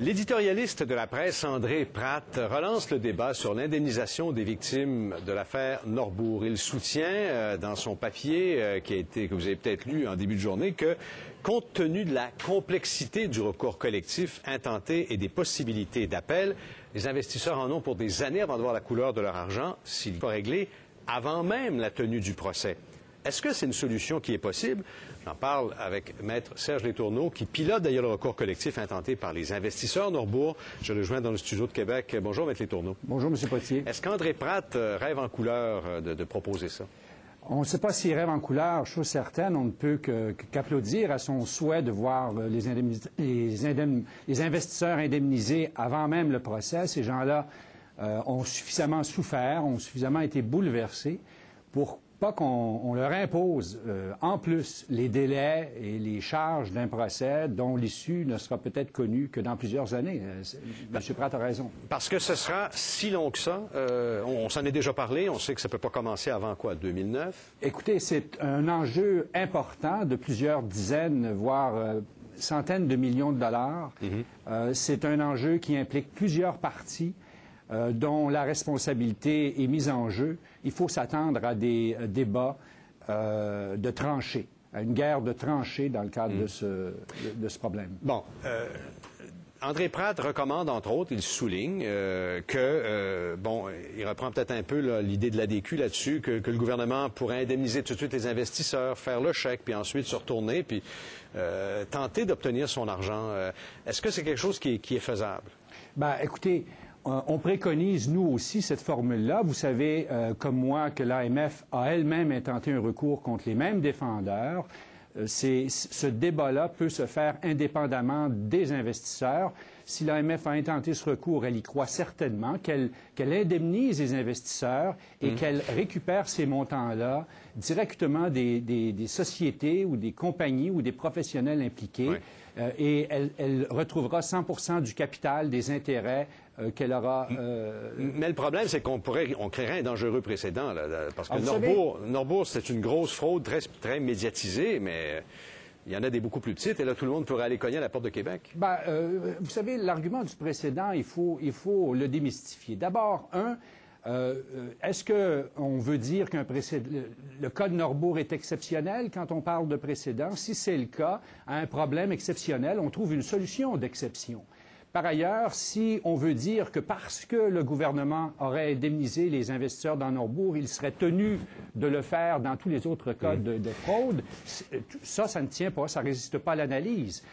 L'éditorialiste de la presse, André Pratt, relance le débat sur l'indemnisation des victimes de l'affaire Norbourg. Il soutient dans son papier, que vous avez peut-être lu en début de journée, que compte tenu de la complexité du recours collectif intenté et des possibilités d'appel, les investisseurs en ont pour des années avant de voir la couleur de leur argent s'il n'est pas réglé avant même la tenue du procès. Est-ce que c'est une solution qui est possible? J'en parle avec Maître Serge Letourneau, qui pilote d'ailleurs le recours collectif intenté par les investisseurs Norbourg. Je le joins dans le studio de Québec. Bonjour, Maître Letourneau. Bonjour, M. Potier. Est-ce qu'André Pratt rêve en couleur de proposer ça? On ne sait pas s'il rêve en couleur, chose certaine. On ne peut qu'applaudir à son souhait de voir les investisseurs indemnisés avant même le procès. Ces gens-là ont suffisamment souffert, ont suffisamment été bouleversés pour pas qu'on leur impose en plus les délais et les charges d'un procès dont l'issue ne sera peut-être connue que dans plusieurs années. M. Pratt a raison. Parce que ce sera si long que ça. On s'en est déjà parlé. On sait que ça ne peut pas commencer avant quoi, 2009? Écoutez, c'est un enjeu important de plusieurs dizaines, voire centaines de millions de dollars. C'est un enjeu qui implique plusieurs parties. Dont la responsabilité est mise en jeu. Il faut s'attendre à des débats de tranchées, à une guerre de tranchées dans le cadre de ce problème. Bon. André Pratt recommande, entre autres, il souligne il reprend peut-être un peu l'idée de l'ADQ là-dessus, que le gouvernement pourrait indemniser tout de suite les investisseurs, faire le chèque, puis ensuite se retourner, puis tenter d'obtenir son argent. Est-ce que c'est quelque chose qui est faisable? Bien, écoutez, on préconise, nous aussi, cette formule-là. Vous savez, comme moi, que l'AMF a elle-même intenté un recours contre les mêmes défendeurs. Ce débat-là peut se faire indépendamment des investisseurs. Si l'AMF a intenté ce recours, elle y croit certainement, qu'elle indemnise les investisseurs et qu'elle récupère ces montants-là directement des sociétés ou des compagnies ou des professionnels impliqués. Oui. Et elle retrouvera 100% du capital, des intérêts qu'elle aura. Mais le problème, c'est qu'on créerait un dangereux précédent, là, parce que Norbourg, c'est une grosse fraude très médiatisée, mais il y en a des beaucoup plus petites, et là, tout le monde pourrait aller cogner à la porte de Québec. Ben, vous savez, l'argument du précédent, il faut le démystifier. D'abord, est-ce qu'on veut dire le cas de Norbourg est exceptionnel quand on parle de précédent? Si c'est le cas, à un problème exceptionnel, on trouve une solution d'exception. Par ailleurs, si on veut dire que parce que le gouvernement aurait indemnisé les investisseurs dans Norbourg, il serait tenu de le faire dans tous les autres cas de fraude, ça ne tient pas, ça ne résiste pas à l'analyse.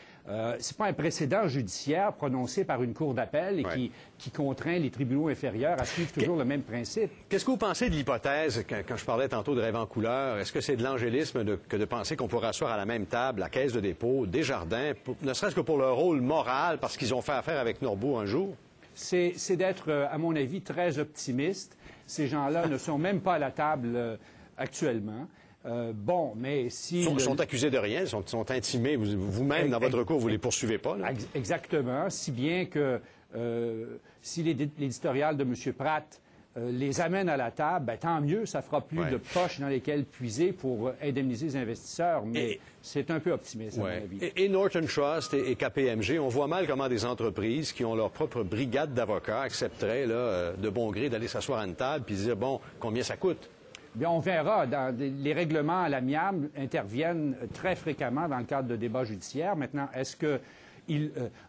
C'est pas un précédent judiciaire prononcé par une cour d'appel et qui contraint les tribunaux inférieurs à suivre toujours le même principe. Qu'est-ce que vous pensez de l'hypothèse, quand je parlais tantôt de rêve en couleur, est-ce que c'est de l'angélisme que de penser qu'on pourrait asseoir à la même table la Caisse de dépôt, Desjardins, ne serait-ce que pour leur rôle moral, parce qu'ils ont fait affaire avec Norbourg un jour? C'est d'être, à mon avis, très optimiste. Ces gens-là ne sont même pas à la table actuellement. Mais si... Ils sont accusés de rien, ils sont intimés. Vous-même, dans votre recours, vous ne les poursuivez pas, là? Exactement. Si bien que si l'éditorial de M. Pratt les amène à la table, ben, tant mieux, ça fera plus de poches dans lesquelles puiser pour indemniser les investisseurs. Mais c'est un peu optimiste, à mon avis. Et Norton Trust et KPMG, on voit mal comment des entreprises qui ont leur propre brigade d'avocats accepteraient là, de bon gré d'aller s'asseoir à une table puis dire, bon, combien ça coûte? Bien, on verra. Les règlements à l'amiable interviennent très fréquemment dans le cadre de débats judiciaires. Maintenant, est-ce que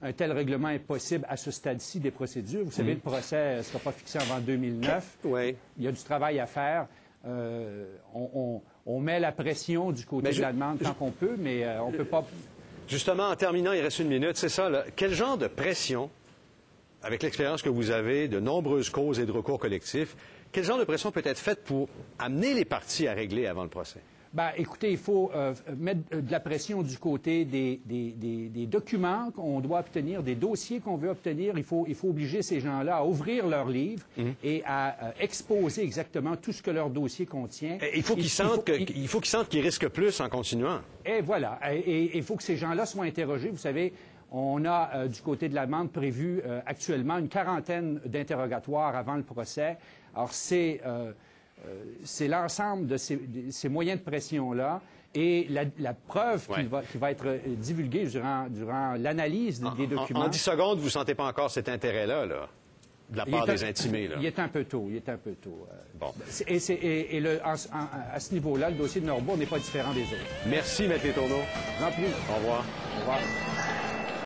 un tel règlement est possible à ce stade-ci des procédures? Vous savez, le procès ne sera pas fixé avant 2009. Oui. Il y a du travail à faire. On met la pression du côté de la demande tant qu'on peut, mais on ne peut pas... Justement, en terminant, il reste une minute, c'est ça, là. Quel genre de pression, avec l'expérience que vous avez de nombreuses causes et de recours collectifs, quel genre de pression peut être faite pour amener les parties à régler avant le procès? Ben, écoutez, il faut mettre de la pression du côté des documents qu'on doit obtenir, des dossiers qu'on veut obtenir. Il faut obliger ces gens-là à ouvrir leurs livres et à exposer exactement tout ce que leur dossier contient. Et il faut qu'ils sentent qu'ils risquent plus en continuant. Et voilà. Et il faut que ces gens-là soient interrogés. Vous savez, on a du côté de la demande prévu actuellement une quarantaine d'interrogatoires avant le procès. Alors, c'est l'ensemble de ces moyens de pression-là Et la preuve qui va être divulguée durant l'analyse des documents... En 10 secondes, vous ne sentez pas encore cet intérêt-là, de la part des intimés, là? Il est un peu tôt, Bon. À ce niveau-là, le dossier de Norbourg n'est pas différent des autres. Merci, M. Letourneau. J'en prie. Au revoir. Au revoir.